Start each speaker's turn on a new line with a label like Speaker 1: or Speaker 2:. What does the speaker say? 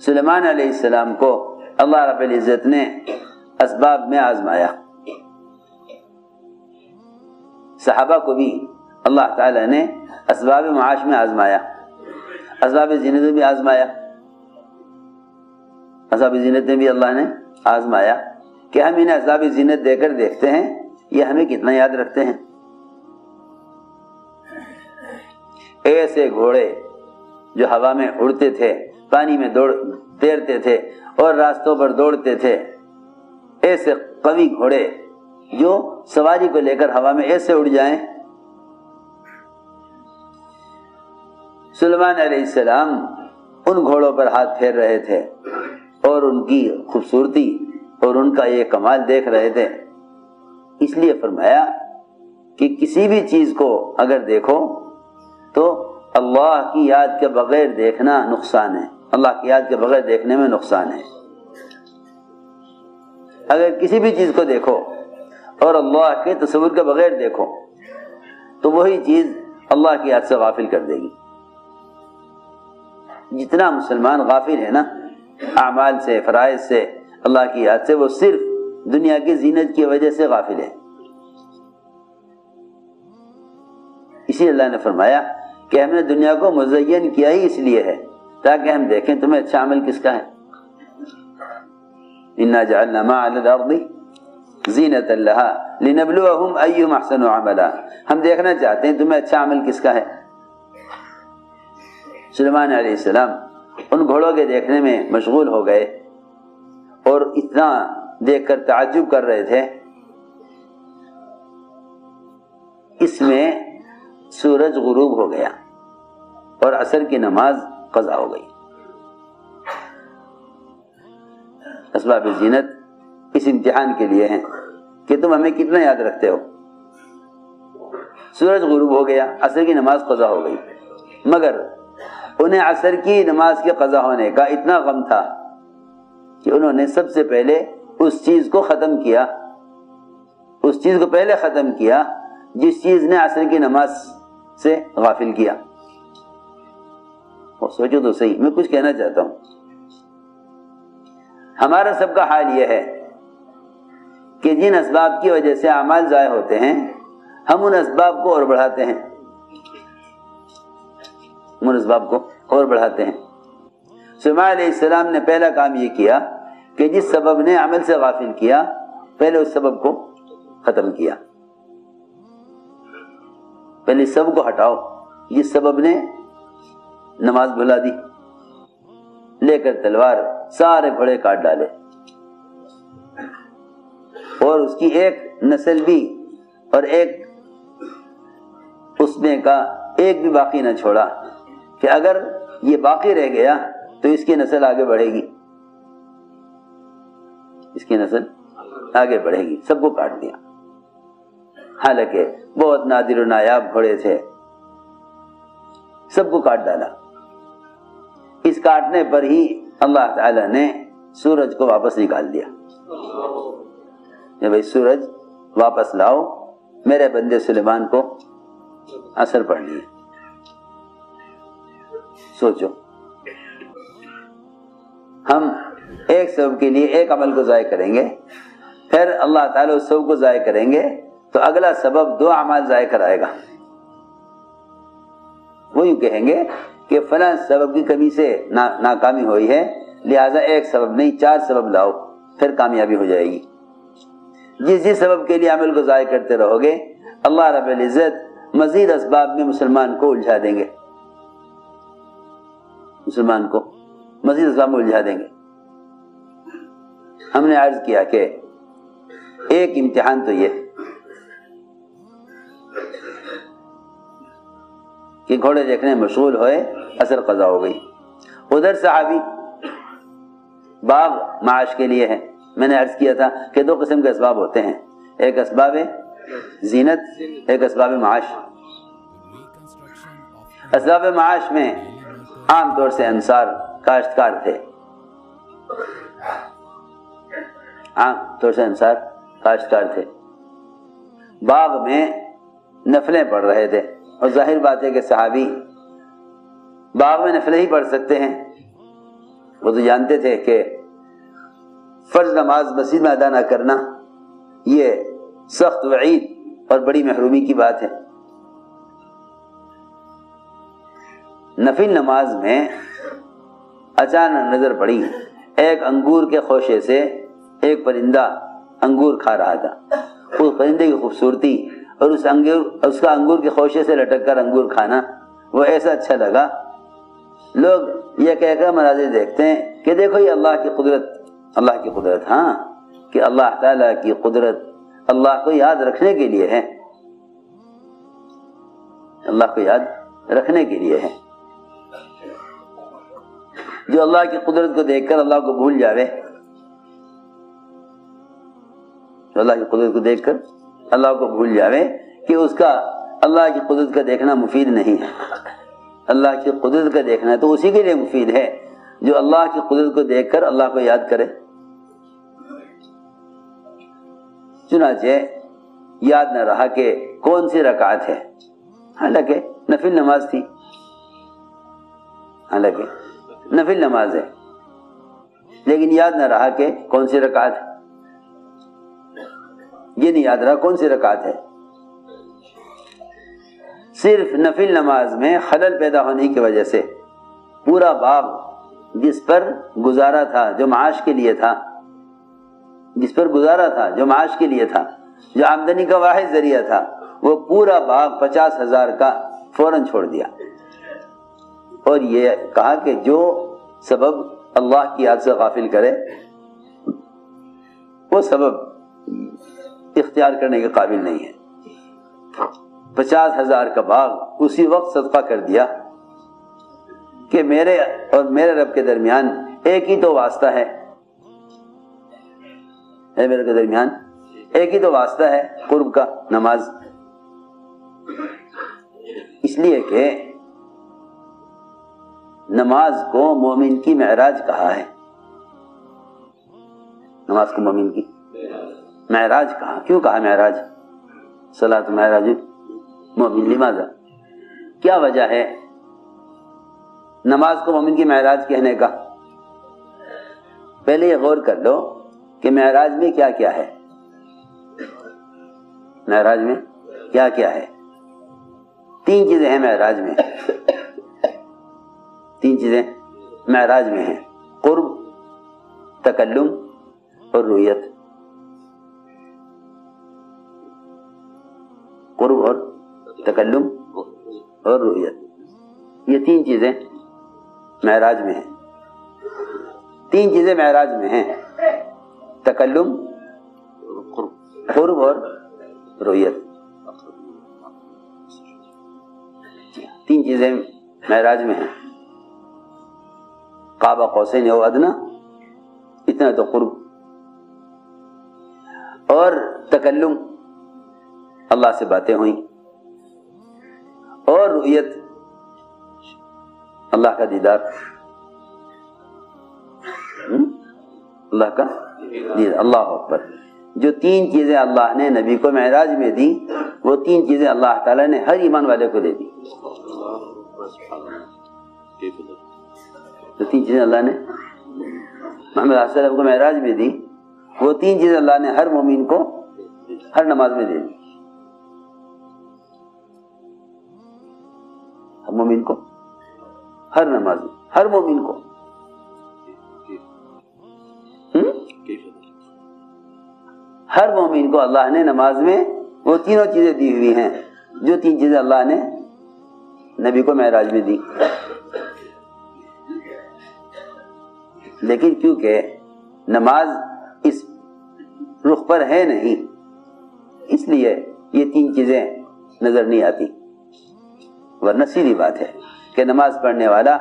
Speaker 1: سلیمان علیہ السلام کو اللہ رب العزت نے اسباب میں آزمایا، صحابہ کو بھی اللہ تعالیٰ نے اسباب معاش میں آزمایا، اسباب زینت میں بھی آزمایا، اسباب زینت میں بھی اللہ نے آزمایا کہ ہم انہیں اسباب زینت دے کر دیکھتے ہیں یہ ہمیں کتنا یاد رکھتے ہیں۔ ایسے گھوڑے جو ہوا میں اڑتے تھے، پانی میں تیرتے تھے اور راستوں پر دوڑتے تھے، ایسے قوی گھوڑے جو سواری کو لے کر ہوا میں ایسے اڑ جائیں۔ سلیمان علیہ السلام ان گھوڑوں پر ہاتھ پھیر رہے تھے اور ان کی خوبصورتی اور ان کا یہ کمال دیکھ رہے تھے، اس لیے فرمایا کہ کسی بھی چیز کو اگر دیکھو تو اللہ کی یاد کے بغیر دیکھنا نقصان ہے، اللہ کی یاد کے بغیر دیکھنے میں نقصان ہے۔ اگر کسی بھی چیز کو دیکھو اور اللہ کے تصور کے بغیر دیکھو تو وہی چیز اللہ کی یاد سے غافل کر دے گی۔ جتنا مسلمان غافل ہے نا اعمال سے، فرائض سے، اللہ کی یاد سے، وہ صرف دنیا کی زینت کی وجہ سے غافل ہے۔ اسی اللہ نے فرمایا کہ ہم نے دنیا کو مزین کیا ہی اس لیے ہے تاکہ ہم دیکھیں تمہیں اچھا عمل کس کا ہے۔ انا جعلنا ما علی الارض زینۃ لها لنبلوهم ایہم احسن عملا، ہم دیکھنا چاہتے ہیں تمہیں اچھا عمل کس کا ہے۔ سلیمان علیہ السلام ان گھوڑوں کے دیکھنے میں مشغول ہو گئے اور اتنا دیکھ کر تعجب کر رہے تھے، اس میں سورج غروب ہو گیا اور عصر کی نماز قضا ہو گئی۔ اسباب زینت اس امتحان کے لیے ہیں کہ تم ہمیں کتنا یاد رکھتے ہو۔ سورج غروب ہو گیا، عصر کی نماز قضا ہو گئی، مگر انہیں عصر کی نماز کے قضا ہونے کا اتنا غم تھا کہ انہوں نے سب سے پہلے اس چیز کو ختم کیا، اس چیز کو پہلے ختم کیا جس چیز نے عصر کی نماز سے غافل کیا۔ اور سوچو تو صحیح، میں کچھ کہنا چاہتا ہوں، ہمارا سب کا حال یہ ہے کہ جن اسباب کی وجہ سے اعمال ضائع ہوتے ہیں ہم ان اسباب کو اور بڑھاتے ہیں، ان اسباب کو اور بڑھاتے ہیں۔ سلیمان علیہ السلام نے پہلا کام یہ کیا کہ جس سبب نے عمل سے غافل کیا پہلے اس سبب کو ختم کیا، پہلے اس سبب کو ہٹاؤ جس سبب نے نماز بھلا دی، لے کر تلوار سارے گھوڑے کاٹ ڈالے اور اس کی ایک نسل بھی اور ایک اس میں کا ایک بھی باقی نہ چھوڑا کہ اگر یہ باقی رہ گیا تو اس کی نسل آگے بڑھے گی، اس کی نسل آگے بڑھے گی، سب کو کاٹ دیا۔ حالانکہ بہت نادر و نایاب گھوڑے تھے، سب کو کاٹ ڈالا۔ اس کاٹنے پر ہی اللہ تعالی نے سورج کو واپس نکال دیا کہ بھائی سورج واپس لاؤ، میرے بندے سلیمان کو اثر پڑنی ہے۔ سوچو ہم ایک سبب کے لیے ایک عمل کو ضائع کریں گے، پھر اللہ تعالیٰ اس سبب کو ضائع کریں گے تو اگلا سبب دو اعمال ضائع کرائے گا۔ وہ یوں کہیں گے کہ فلاں سبب کی کمی سے ناکامی ہوئی ہے، لہذا ایک سبب نہیں 4 سبب لاؤ، پھر کامیابی ہو جائے گی۔ جس سبب کے لیے عمل کو ضائع کرتے رہو گے اللہ رب العزت مزید اسباب میں مسلمان کو الجھا دیں گے، مسلمان کو مزید اسباب میں الجھا دیں گے۔ ہم نے عرض کیا کہ ایک امتحان تو یہ کہ گھوڑے دیکھنے مشغول ہوئے، اثر قضا ہو گئی۔ ادھر صحابی باغ معاش کے لیے ہے، میں نے عرض کیا تھا کہ 2 قسم کے اسباب ہوتے ہیں، ایک اسباب زینت، ایک اسباب معاش۔ اسباب معاش میں عام طور سے انصار کاشتکار تھے، عام طور سے انصار کاشتکار تھے، باغ میں نفلیں پڑھ رہے تھے، اور ظاہر بات ہے کہ صحابی باغ میں نفلیں ہی پڑھ سکتے ہیں، وہ تو جانتے تھے کہ فرض نماز مسجد میں ادا نہ کرنا یہ سخت وعید اور بڑی محرومی کی بات ہے۔ نفل نماز میں اچانک نظر پڑی، ایک انگور کے خوشے سے ایک پرندہ انگور کھا رہا تھا۔ اس پرندے کی خوبصورتی اور اس کا انگور کے خوشے سے لٹک کر انگور کھانا وہ ایسا اچھا لگا، لوگ یہ کہہ کر مناظر دیکھتے ہیں کہ دیکھو یہ اللہ کی قدرت، اللہ کی قدرت، ہاں کہ اللہ تعالیٰ کی قدرت اللہ کو یاد رکھنے کے لیے ہے، اللہ کو یاد رکھنے کے لیے ہے۔ جو اللہ کی قدرت کو دیکھ کر اللہ کو بھول جاوے، جو اللہ کی قدرت کو دیکھ کر اللہ کو بھول جاوے کہ اس کا اللہ کی قدرت کا دیکھنا مفید نہیں ہے۔ اللہ کی قدرت کا دیکھنا تو اسی کے لیے مفید ہے جو اللہ کی قدرت کو دیکھ کر اللہ کو یاد کرے۔ چنانچہ یاد نہ رہا کہ کون سی رکعت ہے، حالانکہ نفل نماز تھی، حالانکہ نفل نماز ہے، لیکن یاد نہ رہا کہ کون سی رکعت ہے، یہ نہیں یاد رہا کون سی رکعت ہے۔ صرف نفل نماز میں خلل پیدا ہونے کی وجہ سے پورا باغ جس پر گزارا تھا، جو معاش کے لیے تھا، جس پر گزارا تھا جو معاش کے لیے تھا، جو آمدنی کا واحد ذریعہ تھا، وہ پورا باغ 50,000 کا فوراً چھوڑ دیا، اور یہ کہا کہ جو سبب اللہ کی یاد سے غافل کرے وہ سبب اختیار کرنے کے قابل نہیں ہے۔ 50,000 کا باغ اسی وقت صدقہ کر دیا کہ میرے اور میرے رب کے درمیان ایک ہی تو واسطہ ہے، میرے کے درمیان ایک ہی تو واسطہ ہے، قرب کا، نماز۔ اس لیے کہ نماز کو مومن کی معراج کہا ہے، نماز کو مومن کی معراج کہا۔ کیوں کہا معراج؟ صلاۃ معراج مومن، لماذا؟ کیا وجہ ہے نماز کو مومن کی معراج کہنے کا؟ پہلے یہ غور کر لو کہ معراج میں کیا کیا ہے، معراج میں کیا کیا ہے؟ 3 چیزیں ہیں معراج میں، 3 چیزیں معراج میں ہیں: قرب، تکلم اور رؤیت۔ قرب اور تکلم اور رؤیت، یہ 3 چیزیں معراج میں ہیں۔ 3 چیزیں معراج میں ہیں: تکلم، قرب اور رؤیت۔ 3 چیزیں معراج میں ہیں۔ قاب قوسین او ادنی، اتنا تو قرب، اور تکلم، اللہ سے باتیں ہوئیں، اور رؤیت، اللہ کا دیدار، اللہ کا دیدار۔ اللہ اکبر۔ جو 3 چیزیں اللہ نے نبی کو معراج میں دی، وہ 3 چیزیں اللہ تعالیٰ نے ہر ایمان والے کو دے دی۔ جو 3 چیزیں اللہ نے محمد صلی اللہ علیہ وسلم کو معراج میں دی، وہ 3 چیزیں اللہ نے ہر مومن کو ہر نماز میں دے دی، ہر مومن کو ہر نماز میں، ہر مومن کو۔ ہر مومن کو اللہ نے نماز میں وہ تینوں چیزیں دی ہوئی ہیں، جو 3 چیزیں اللہ نے نبی کو معراج میں دی۔ لیکن کیونکہ نماز اس رخ پر ہے نہیں، اس لیے یہ 3 چیزیں نظر نہیں آتی، ورنہ سیدھی بات ہے کہ نماز پڑھنے والا